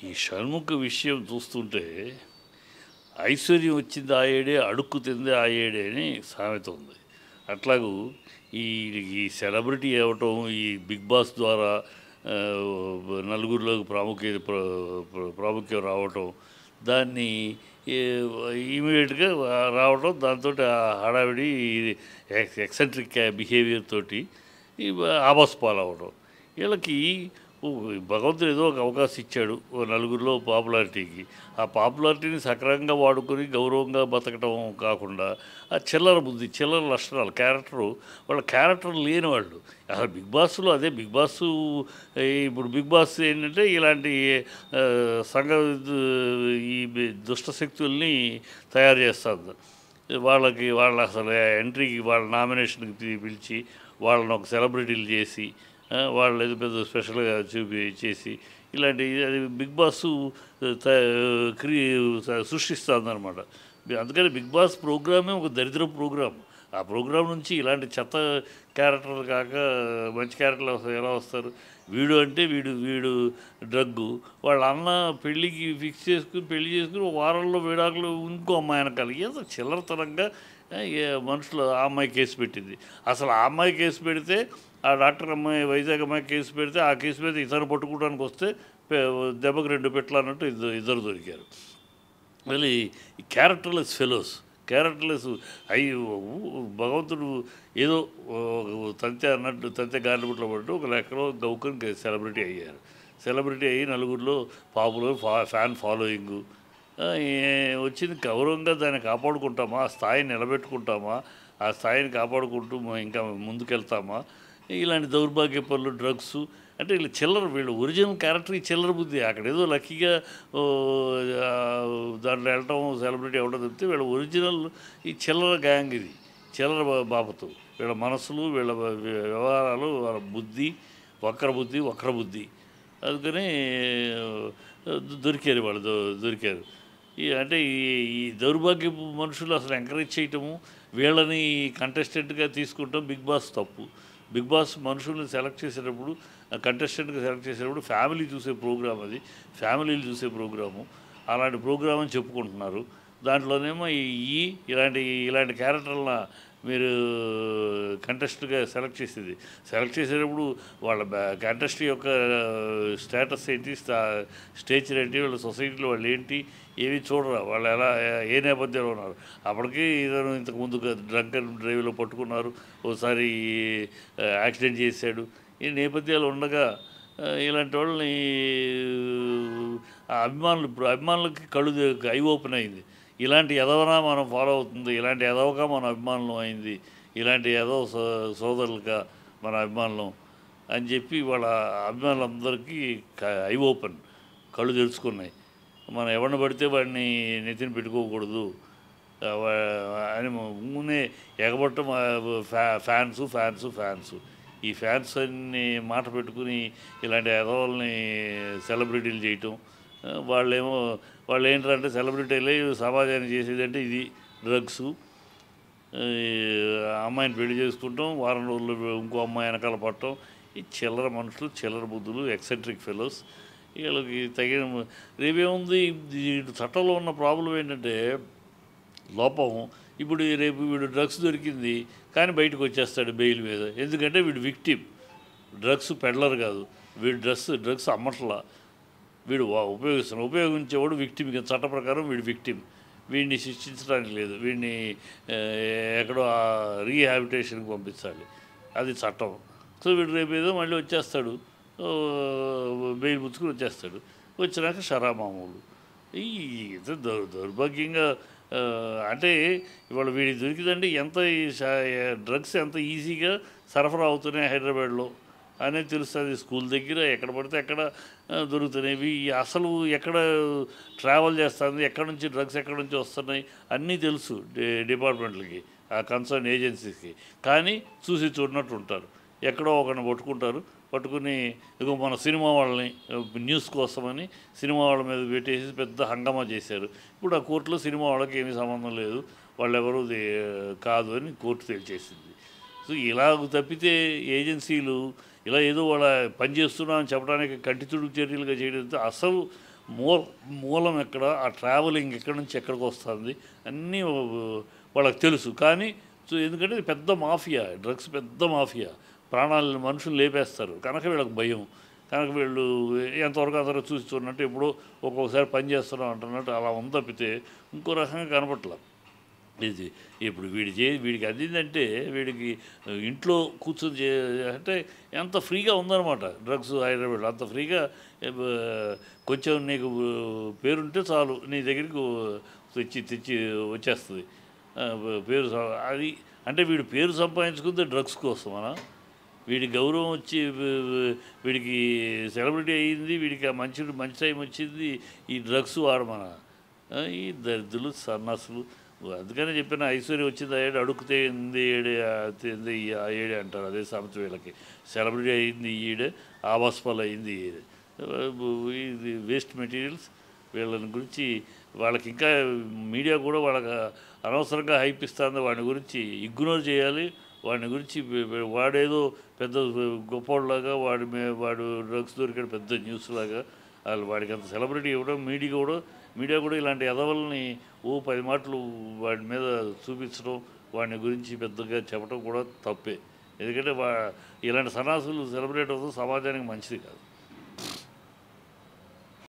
ఈ షణ్ముఖ విషయం చూస్తుంటే ఐశ్వర్యం వచ్చింది ఆ ఏడే, అడుక్కు తింది ఆ ఏడే అని సామెత ఉంది. అట్లాగూ ఈ ఈ సెలబ్రిటీ అవ్వటం, ఈ బిగ్ బాస్ ద్వారా నలుగురిలోకి ప్రాముఖ్యం రావటం, దాన్ని ఇమీడియట్గా రావటం, దాంతో హడావిడి ఎక్సెంట్రిక్ బిహేవియర్ తోటి ఈ ఆబస్ పాలవడం. వీళ్ళకి ఓ భగవంతుడు ఏదో ఒక అవకాశం ఇచ్చాడు ఓ నలుగురిలో పాపులారిటీకి. ఆ పాపులారిటీని సక్రమంగా వాడుకొని గౌరవంగా బతకటం కాకుండా ఆ చిల్లర బుద్ధి, చిల్లర లక్షణాలు, వాళ్ళ క్యారెక్టర్ లేని వాళ్ళు. అసలు బిగ్ బాస్లో అదే బిగ్ బాస్. ఇప్పుడు బిగ్ బాస్ ఏంటంటే ఇలాంటి ఆ, సంఘ దుష్ట శక్తుల్ని తయారు చేస్తుంది. వాళ్ళ అసలు ఎంట్రీకి, వాళ్ళ నామినేషన్కి పిలిచి వాళ్ళని ఒక సెలబ్రిటీలు చేసి వాళ్ళు ఏదో పెద్ద స్పెషల్గా చేసి ఇలాంటి అది బిగ్ బాస్ సృష్టిస్తుందన్నమాట. అందుకని బిగ్ బాస్ ప్రోగ్రామే ఒక దరిద్ర ప్రోగ్రామ్. ఆ ప్రోగ్రాం నుంచి ఇలాంటి చెత్త క్యారెక్టర్లు కాక మంచి క్యారెక్టర్లు ఎలా వస్తారు? వీడు అంటే వీడు వీడు డ్రగ్గు, వాళ్ళ అన్న పెళ్ళికి ఫిక్స్ చేసుకుని పెళ్లి చేసుకుని వారంలో విడాకులు ఇంకో అమ్మాయి వెనకాల ఏదో చిల్లరతనంగా మనుషులు ఆ అమ్మాయి కేసు పెట్టింది. అసలు ఆ అమ్మాయి కేసు పెడితే, ఆ డాక్టర్ అమ్మాయి వైజాగ్ అమ్మాయి కేసు పెడితే, ఆ కేసు మీద ఇతను పట్టుకోవడానికి వస్తే దెబ్బకు 2 పెట్లు అన్నట్టు ఇద్దరు దొరికారు. మళ్ళీ ఈ క్యారెక్టర్లెస్ ఫెలోస్, క్యారెక్టర్లెస్ అయ్యి భగవంతుడు ఏదో తంతె అన్నట్టు తంతె గాలిబుట్లో పడ్డు ఒక లెక్కలో గౌకని సెలబ్రిటీ అయ్యారు. సెలబ్రిటీ అయ్యి నలుగురిలో పాపులర్, ఫ్యాన్ ఫాలోయింగు వచ్చింది. గౌరవంగా దాన్ని కాపాడుకుంటామా? ఆ స్థాయిని నిలబెట్టుకుంటామా? ఆ స్థాయిని కాపాడుకుంటూ ఇంకా ముందుకెళ్తామా? ఇలాంటి దౌర్భాగ్య పనులు, డ్రగ్స్ అంటే వీళ్ళు ఒరిజినల్ క్యారెక్టర్ ఈ చిల్లర బుద్ధి. అక్కడ ఏదో లక్కీగా దాంట్లో వెళ్ళటం, సెలబ్రిటీ అవ్వడం తప్పితే వీళ్ళ ఒరిజినల్ ఈ చిల్లర గ్యాంగ్ ఇది. చిల్లర బాపతు వీళ్ళ మనసులు, వీళ్ళ వ్యవహారాలు, వాళ్ళ బుద్ధి వక్ర బుద్ధి. అందుకని దొరికారు వాళ్ళు, దొరికారు. అంటే ఈ దౌర్భాగ్యపు మనుషులు అసలు ఎంకరేజ్ చేయటము, వీళ్ళని కంటెస్టెంట్గా తీసుకుంటాం బిగ్ బాస్ తప్పు. బిగ్ బాస్ మనుషుల్ని సెలెక్ట్ చేసేటప్పుడు, కంటెస్టెంట్గా సెలెక్ట్ చేసేటప్పుడు ఫ్యామిలీ చూసే ప్రోగ్రామ్ అది, ఫ్యామిలీలు చూసే ప్రోగ్రాము. అలాంటి ప్రోగ్రామ్ అని చెప్పుకుంటున్నారు. దాంట్లోనేమో ఇలాంటి క్యారెక్టర్ల మీరు కంటెస్ట్గా సెలెక్ట్ చేసేటప్పుడు వాళ్ళ కంటెస్ట్ యొక్క స్టేటస్ ఏంటి, స్టేచర్ ఏంటి, వాళ్ళ సొసైటీలో వాళ్ళు ఏంటి, ఏవి చూడరా. వాళ్ళు ఏ నేపథ్యంలో ఉన్నారు. అప్పటికీ ఇతను ఇంతకుముందు డ్రంక్ అండ్ డ్రైవ్లో పట్టుకున్నారు, ఓసారి యాక్సిడెంట్ చేశాడు. ఈ నేపథ్యాలు ఉండగా ఇలాంటి వాళ్ళని ఇప్పుడు అభిమానులకి ఐ ఓపెన్ అయింది. ఇలాంటి ఎదవనా మనం ఫాలో అవుతుంది, ఇలాంటి ఎదవగా మన అభిమానులం అయింది, ఇలాంటి ఎదవ సోదరులుగా మన అభిమానులం అని చెప్పి వాళ్ళ అభిమానులందరికీ ఐ ఓపెన్, కళ్ళు తెలుసుకున్నాయి. మనం ఎవరిని పడితే వాడిని నెత్తిన పెట్టుకోకూడదు అని ముందే ఎగబట్టం. ఫ్యాన్స్ ఈ ఫ్యాన్స్ అన్ని మాట పెట్టుకుని ఇలాంటి ఎదవల్ని సెలబ్రిటీలు చేయటం. వాళ్ళు ఏంటంటే సెలబ్రిటీలే సమాజాన్ని చేసేదంటే ఇది డ్రగ్స్. అమ్మాయిని పెళ్లి చేసుకుంటాం, వారం రోజులు ఇంకో అమ్మాయి వెనకాల పట్టడం. ఈ చిల్లర మనుషులు, చిల్లర బుద్ధులు, ఎక్సెంట్రిక్ ఫెలోస్. వీళ్ళకి తగిన రేపేముంది, చట్టంలో ఉన్న ప్రాబ్లం ఏంటంటే లోపం. ఇప్పుడు రేపు వీడు డ్రగ్స్ దొరికింది కానీ బయటకు వచ్చేస్తాడు బెయిల్ మీద. ఎందుకంటే వీడు విక్టిమ్, డ్రగ్స్ పెడ్లర్ కాదు వీడు. డ్రగ్స్ అమ్మట్లా, వీడు ఉపయోగించేవాడు విక్టిమ్. చట్ట ప్రకారం వీడు విక్టిమ్. వీడిని శిక్షించడానికి లేదు, వీడిని ఎక్కడో రీహాబిటేషన్కి పంపించాలి, అది చట్టం. సో వీడు రేపు ఏదో మళ్ళీ వచ్చేస్తాడు, బెయిల్ పుచ్చుకుని వచ్చేస్తాడు. వచ్చినాక షరామామూలు. ఈ దౌర్భాగ్యంగా అంటే ఇవాళ వీడికి దొరికిందంటే డ్రగ్స్ ఎంత ఈజీగా సరఫరా అవుతున్నాయి హైదరాబాద్లో అనేది తెలుస్తుంది. స్కూల్ దగ్గర ఎక్కడ పడితే ఎక్కడ దొరుకుతున్నాయి. అసలు ఎక్కడ ట్రావెల్ చేస్తుంది, ఎక్కడి నుంచి డ్రగ్స్ ఎక్కడి నుంచి వస్తున్నాయి అన్నీ తెలుసు డిపార్ట్మెంట్లకి, ఆ కన్సర్న్ ఏజెన్సీస్కి. కానీ చూసి చూడనట్టు ఉంటారు. ఎక్కడో ఒకరిని పట్టుకుని ఇగో మన సినిమా వాళ్ళని న్యూస్ కోసమని సినిమా వాళ్ళ మీద పెట్టేసి పెద్ద హంగామా చేశారు. ఇప్పుడు ఆ కోర్టులో సినిమా వాళ్ళకి ఏమీ సంబంధం లేదు, వాళ్ళెవరూ కాదు అని కోర్టు తేల్చేసింది. సో ఇలా తప్పితే ఏజెన్సీలు ఇలా ఏదో వాళ్ళ పని చేస్తున్నామని చెప్పడానికి కంటి తుడుపు చర్యలుగా చేయడంతో అసలు మూల మూలం ఎక్కడ, ఆ ట్రావెలింగ్ ఎక్కడి నుంచి ఎక్కడికి వస్తుంది అన్నీ వాళ్ళకి తెలుసు. కానీ ఎందుకంటే ఇది పెద్ద మాఫియా, డ్రగ్స్ పెద్ద మాఫియా, ప్రాణాలను మనుషులు లేపేస్తారు కనుక వీళ్ళకి భయం. కనుక వీళ్ళు ఎంతవరకు అందరూ చూసి చూడనట్టు ఎప్పుడో ఒక్కొక్కసారి పని చేస్తున్నాం అంటున్నట్టు అలా ఉంది తప్పితే ఇంకో రకంగా కనపట్ల. ఇది ఇప్పుడు వీడికి అందిందంటే వీడికి ఇంట్లో కూర్చొని అంటే ఎంత ఫ్రీగా ఉందన్నమాట డ్రగ్స్ హైదరాబాద్ అంత ఫ్రీగా. కొంచెం నీకు పేరుంటే చాలు నీ దగ్గరికి తెచ్చి తెచ్చి వచ్చేస్తుంది. పేరు అది అంటే వీడు పేరు సంపాదించుకుంది డ్రగ్స్ కోసమనా? వీడి గౌరవం వచ్చి వీడికి సెలబ్రిటీ అయ్యింది, వీడికి ఆ మంచి టైం వచ్చింది ఈ డ్రగ్స్ వాడమనా? ఈ దరిద్రులు సన్నాసులు. అందుకనే చెప్పిన ఐశ్వర్య వచ్చింది ఆ ఏడు, అడుగుతే ఎంది ఏడే ఆ ఏడే అంటారు. అదే సామెత వీళ్ళకి. సెలబ్రిటీ అయింది ఈడే, ఆవాస్పాలు అయింది ఈడే. ఇది వేస్ట్ మెటీరియల్స్. వీళ్ళని గురించి వాళ్ళకి ఇంకా మీడియా కూడా వాళ్ళకి అనవసరంగా హైప్ ఇస్తుంది. వాడి గురించి ఇగ్నోర్ చేయాలి. వాడిని గురించి వాడేదో పెద్ద గొప్పవాళ్ళలాగా వాడు డ్రగ్స్ దొరికాడు పెద్ద న్యూస్ లాగా వాడికి అంత సెలబ్రిటీ ఇవ్వడం, మీడియా కూడా ఇలాంటి ఎదవల్ని 10 మాటలు వాడి మీద చూపించడం, వాడిని గురించి పెద్దగా చెప్పడం కూడా తప్పే. ఎందుకంటే ఇలాంటి సన్నాసులు సెలబ్రేట్ అవుతాం సమాజానికి మంచిది కాదు.